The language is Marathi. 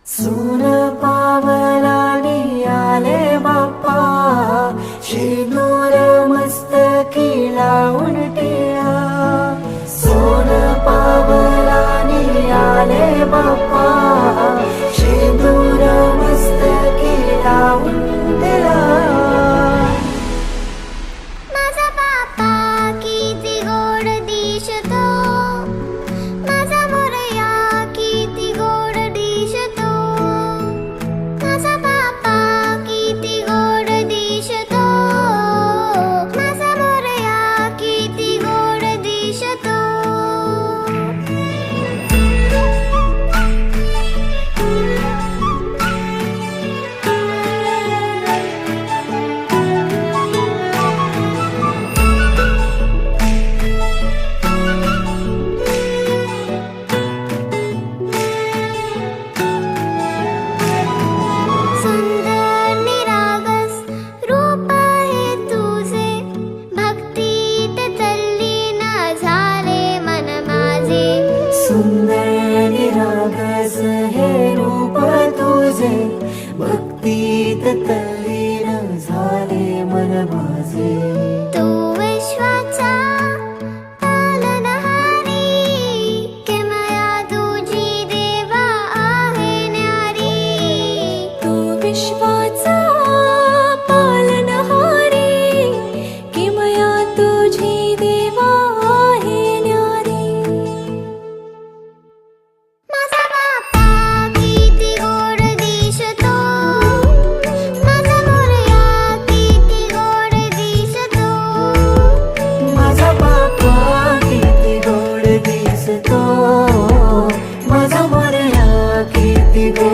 सून पावलानी आले बाप्पा, शेंदूर मस्तकी लावून टिळा. सोन पावलानी आले बाप्पा, शेंदूर मस्तकी लावून टिळा. माझा बाप्पा किती गोड दिसतो, माझा मोरया किती गोड दिसतो. माझा बाप्पा किती गोड दिसतो, माझा मोरया किती गोड दिसतो. सुंदर निरागस रूप आहे तुझे, भक्तीत तल्लीन झाले मन माझे. सुंदर निरागस हे रूप तुझे, भक्तीत तल्लीन झाले मन माझे. तू विश्वाचा पालनहारी, किमया तुझी देवा आहे न्यारी. तू विश्वाचा पालनहारी, किमया तुझी देवा आहे न्यारी. माझा बाप्पा किती गोड दिसतो, माझा मोरया किती गोड दिसतो. माझा बाप्पा किती गोड दिसतो, माझा मोरया किती गोड